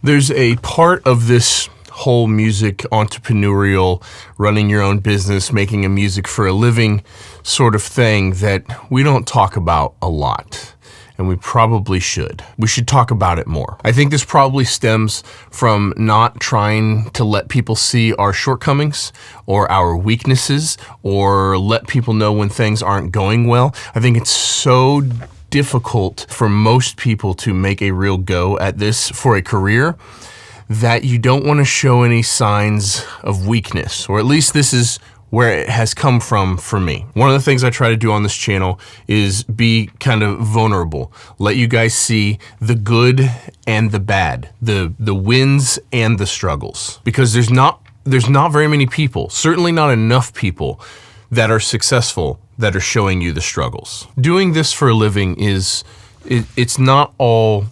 There's a part of this whole music entrepreneurial, running your own business, making a music for a living sort of thing that we don't talk about a lot. And we probably should. We should talk about it more. I think this probably stems from not trying to let people see our shortcomings or our weaknesses or let people know when things aren't going well. I think it's so difficult for most people to make a real go at this for a career that you don't want to show any signs of weakness, or at least this is where it has come from for me. One of the things I try to do on this channel is be kind of vulnerable, let you guys see the good and the bad, the wins and the struggles, because there's not very many people, certainly not enough people that are successful that are showing you the struggles. Doing this for a living it's not all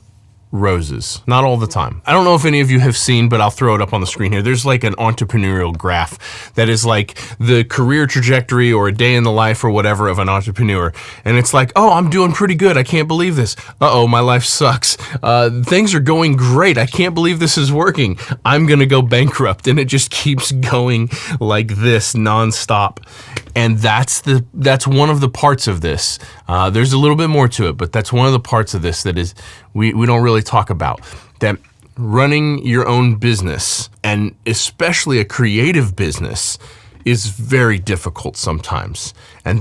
roses, not all the time. I don't know if any of you have seen, but I'll throw it up on the screen here. There's like an entrepreneurial graph that is like the career trajectory or a day in the life or whatever of an entrepreneur. And it's like, oh, I'm doing pretty good. I can't believe this. Uh-oh, my life sucks. Things are going great. I can't believe this is working. I'm going to go bankrupt. And it just keeps going like this nonstop. And that's one of the parts of this. There's a little bit more to it, but that's one of the parts of this that is we don't really talk about. That running your own business, and especially a creative business, is very difficult sometimes. And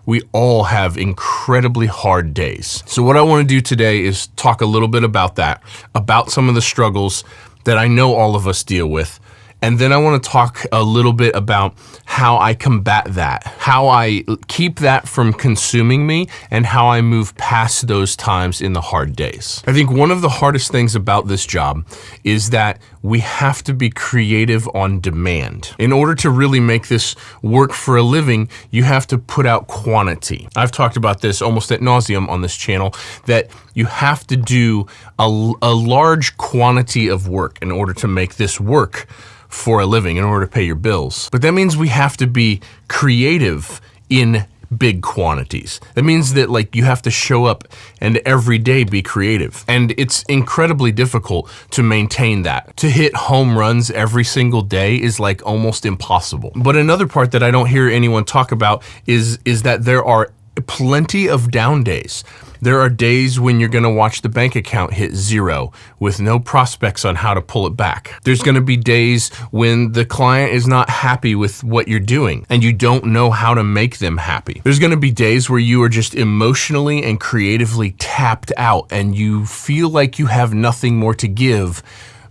we all have incredibly hard days. So what I want to do today is talk a little bit about that, about some of the struggles that I know all of us deal with. And then I want to talk a little bit about how I combat that, how I keep that from consuming me, and how I move past those times in the hard days. I think one of the hardest things about this job is that we have to be creative on demand. In order to really make this work for a living, you have to put out quantity. I've talked about this almost ad nauseum on this channel, that you have to do a large quantity of work in order to make this work for a living, in order to pay your bills. But that means we have to be creative in big quantities. That means that like you have to show up and every day be creative. And it's incredibly difficult to maintain that. To hit home runs every single day is like almost impossible. But another part that I don't hear anyone talk about is that there are plenty of down days. There are days when you're going to watch the bank account hit zero with no prospects on how to pull it back. There's going to be days when the client is not happy with what you're doing and you don't know how to make them happy. There's going to be days where you are just emotionally and creatively tapped out and you feel like you have nothing more to give,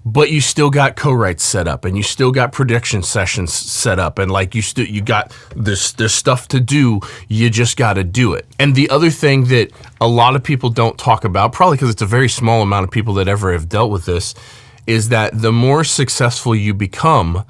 but you still got co-writes set up and you still got prediction sessions set up and like you got there's stuff to do, you just got to do it. And the other thing that a lot of people don't talk about, probably because it's a very small amount of people that ever have dealt with this, is that the more successful you become,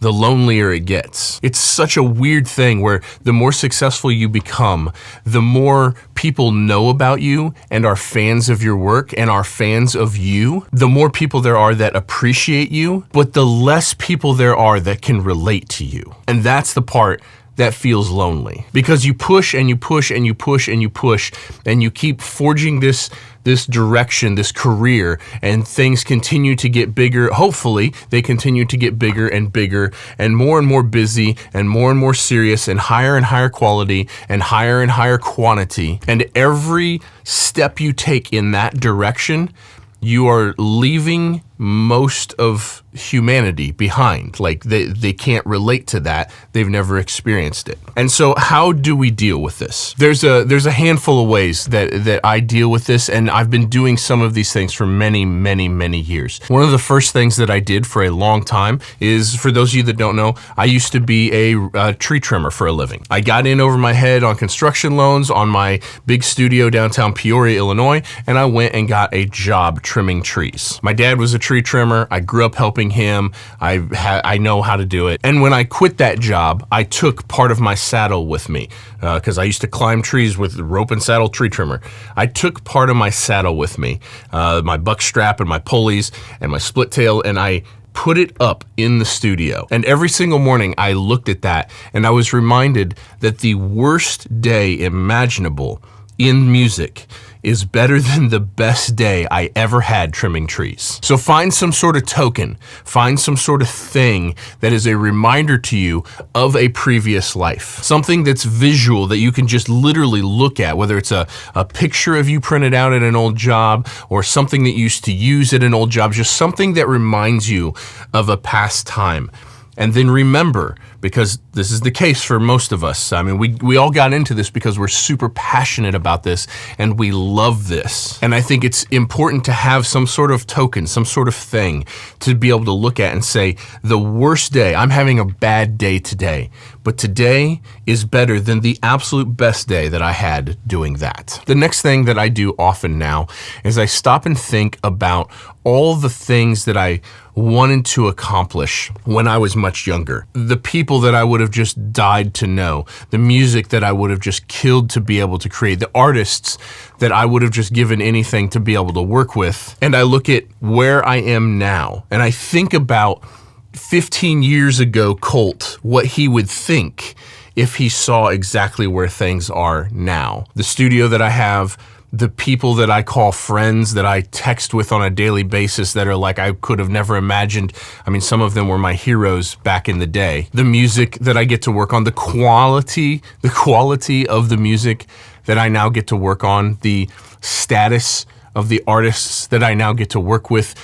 the lonelier it gets. It's such a weird thing where the more successful you become, the more people know about you and are fans of your work and are fans of you, the more people there are that appreciate you, but the less people there are that can relate to you. And that's the part that feels lonely, because you push and you push and you push and you push and you keep forging this direction, this career, and things continue to get bigger. Hopefully they continue to get bigger and more busy and more serious and higher quality and higher quantity. And every step you take in that direction, you are leaving most of humanity behind. Like they can't relate to that. They've never experienced it. And so how do we deal with this? There's a handful of ways that I deal with this, and I've been doing some of these things for many years. One of the first things that I did for a long time is, for those of you that don't know, I used to be a tree trimmer for a living. I got in over my head on construction loans on my big studio downtown Peoria, Illinois, and I went and got a job trimming trees. My dad was a tree trimmer. I grew up helping him. I know how to do it. And when I quit that job, I took part of my saddle with me because I used to climb trees with rope and saddle tree trimmer. I took part of my saddle with me, my buck strap and my pulleys and my split tail, and I put it up in the studio. And every single morning I looked at that and I was reminded that the worst day imaginable in music is better than the best day I ever had trimming trees. So find some sort of token, find some sort of thing that is a reminder to you of a previous life. Something that's visual that you can just literally look at, whether it's a picture of you printed out at an old job or something that you used to use at an old job, just something that reminds you of a past time. And then remember, because this is the case for most of us. I mean, we all got into this because we're super passionate about this and we love this. And I think it's important to have some sort of token, some sort of thing to be able to look at and say, the worst day, I'm having a bad day today, but today is better than the absolute best day that I had doing that. The next thing that I do often now is I stop and think about all the things that I wanted to accomplish when I was much younger. The people that I would have just died to know, the music that I would have just killed to be able to create, the artists that I would have just given anything to be able to work with. And I look at where I am now and I think about 15 years ago Colt, what he would think if he saw exactly where things are now. The studio that I have, the people that I call friends that I text with on a daily basis that are like I could have never imagined. I mean, some of them were my heroes back in the day. The music that I get to work on, the quality of the music that I now get to work on, the status of the artists that I now get to work with,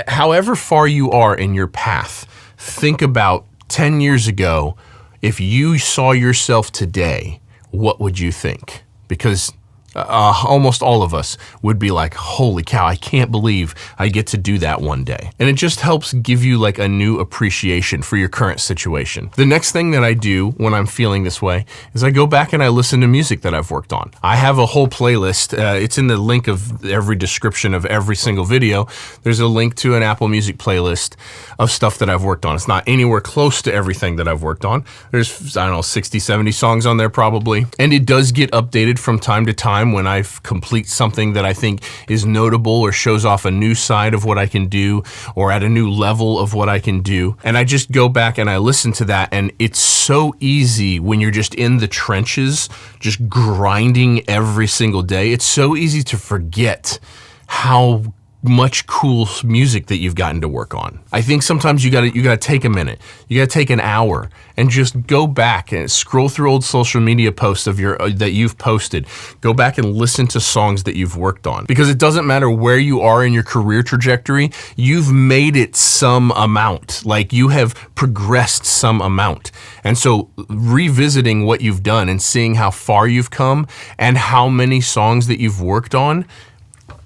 however far you are in your path, think about 10 years ago, if you saw yourself today, what would you think? Because almost all of us would be like, holy cow, I can't believe I get to do that one day. And it just helps give you like a new appreciation for your current situation. The next thing that I do when I'm feeling this way is I go back and I listen to music that I've worked on. I have a whole playlist. It's in the link of every description of every single video. There's a link to an Apple Music playlist of stuff that I've worked on. It's not anywhere close to everything that I've worked on. There's, I don't know, 60, 70 songs on there probably. And it does get updated from time to time when I complete something that I think is notable or shows off a new side of what I can do or at a new level of what I can do. And I just go back and I listen to that, and it's so easy when you're just in the trenches, just grinding every single day. It's so easy to forget how much cool music that you've gotten to work on. I think sometimes you gotta take a minute, you gotta take an hour and just go back and scroll through old social media posts of that you've posted. Go back and listen to songs that you've worked on, because it doesn't matter where you are in your career trajectory, you've made it some amount, like you have progressed some amount. And so revisiting what you've done and seeing how far you've come and how many songs that you've worked on,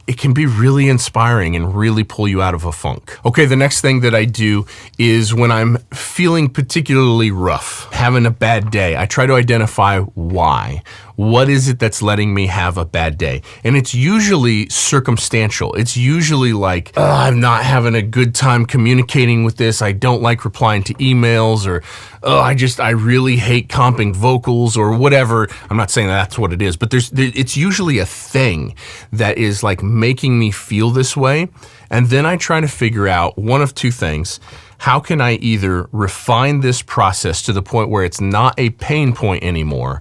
it can be really inspiring and really pull you out of a funk. Okay, the next thing that I do is when I'm feeling particularly rough, having a bad day, I try to identify why. What is it that's letting me have a bad day? And it's usually circumstantial. It's usually like, I'm not having a good time communicating with this. I don't like replying to emails, or I really hate comping vocals or whatever. I'm not saying that's what it is, but it's usually a thing that is like making me feel this way. And then I try to figure out one of two things. How can I either refine this process to the point where it's not a pain point anymore,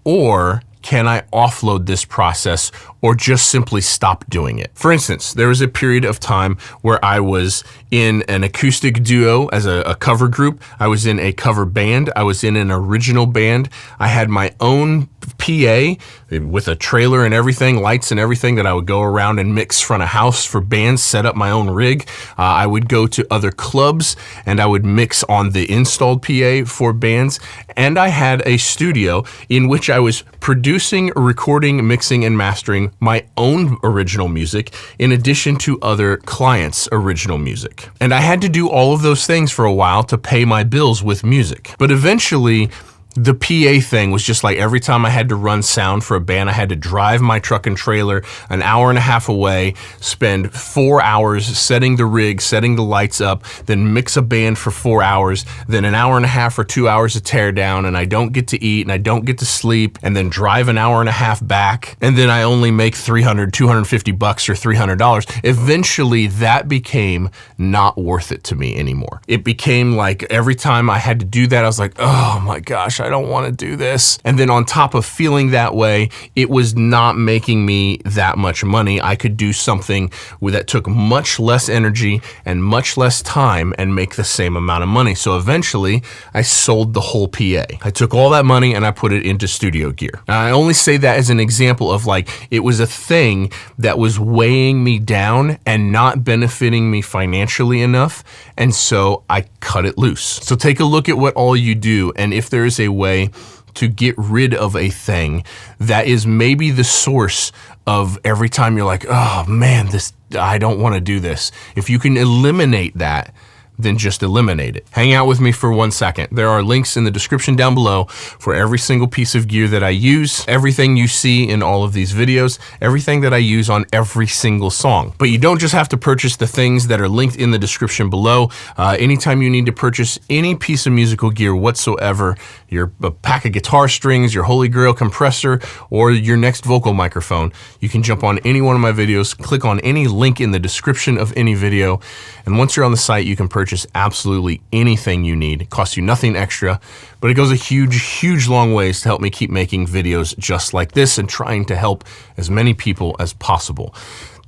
or can I offload this process or just simply stop doing it? For instance, there was a period of time where I was in an acoustic duo as a cover group. I was in a cover band. I was in an original band. I had my own PA with a trailer and everything, lights and everything, that I would go around and mix front of house for bands, set up my own rig. I would go to other clubs and I would mix on the installed PA for bands. And I had a studio in which I was producing, recording, mixing, and mastering my own original music in addition to other clients' original music. And I had to do all of those things for a while to pay my bills with music. But eventually, the PA thing was just like every time I had to run sound for a band, I had to drive my truck and trailer an hour and a half away, spend 4 hours setting the rig, setting the lights up, then mix a band for 4 hours, then an hour and a half or 2 hours to tear down, and I don't get to eat and I don't get to sleep, and then drive an hour and a half back, and then I only make $250 or $300. Eventually, that became not worth it to me anymore. It became like every time I had to do that, I was like, oh my gosh, I don't want to do this. And then on top of feeling that way, it was not making me that much money. I could do something that took much less energy and much less time and make the same amount of money. So eventually I sold the whole PA. I took all that money and I put it into studio gear. Now, I only say that as an example of like, it was a thing that was weighing me down and not benefiting me financially enough. And so I cut it loose. So take a look at what all you do, and if there is a way to get rid of a thing that is maybe the source of every time you're like, oh man, I don't want to do this. If you can eliminate that, then just eliminate it. Hang out with me for 1 second. There are links in the description down below for every single piece of gear that I use, everything you see in all of these videos, everything that I use on every single song. But you don't just have to purchase the things that are linked in the description below. Anytime you need to purchase any piece of musical gear whatsoever, a pack of guitar strings, your Holy Grail compressor, or your next vocal microphone, you can jump on any one of my videos, click on any link in the description of any video, and once you're on the site, you can purchase absolutely anything you need. It costs you nothing extra, but it goes a huge, huge long ways to help me keep making videos just like this and trying to help as many people as possible.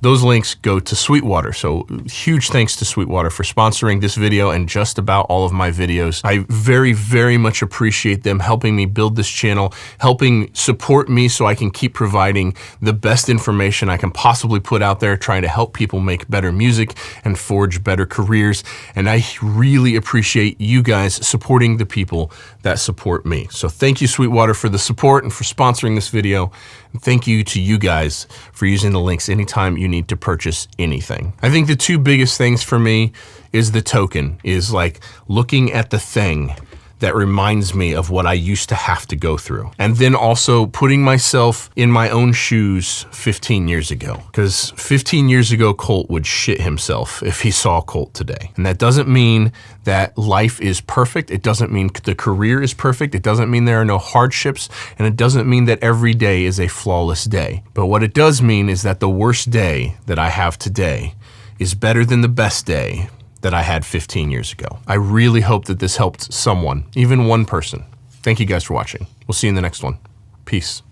Those links go to Sweetwater. So huge thanks to Sweetwater for sponsoring this video and just about all of my videos. I very, very much appreciate them helping me build this channel, helping support me so I can keep providing the best information I can possibly put out there, trying to help people make better music and forge better careers. And I really appreciate you guys supporting the people that support me. So thank you, Sweetwater, for the support and for sponsoring this video. And thank you to you guys for using the links anytime you need to purchase anything. I think the two biggest things for me is the token, is like looking at the thing that reminds me of what I used to have to go through. And then also putting myself in my own shoes 15 years ago. Because 15 years ago, Colt would shit himself if he saw Colt today. And that doesn't mean that life is perfect. It doesn't mean the career is perfect. It doesn't mean there are no hardships. And it doesn't mean that every day is a flawless day. But what it does mean is that the worst day that I have today is better than the best day that I had 15 years ago. I really hope that this helped someone, even one person. Thank you guys for watching. We'll see you in the next one. Peace.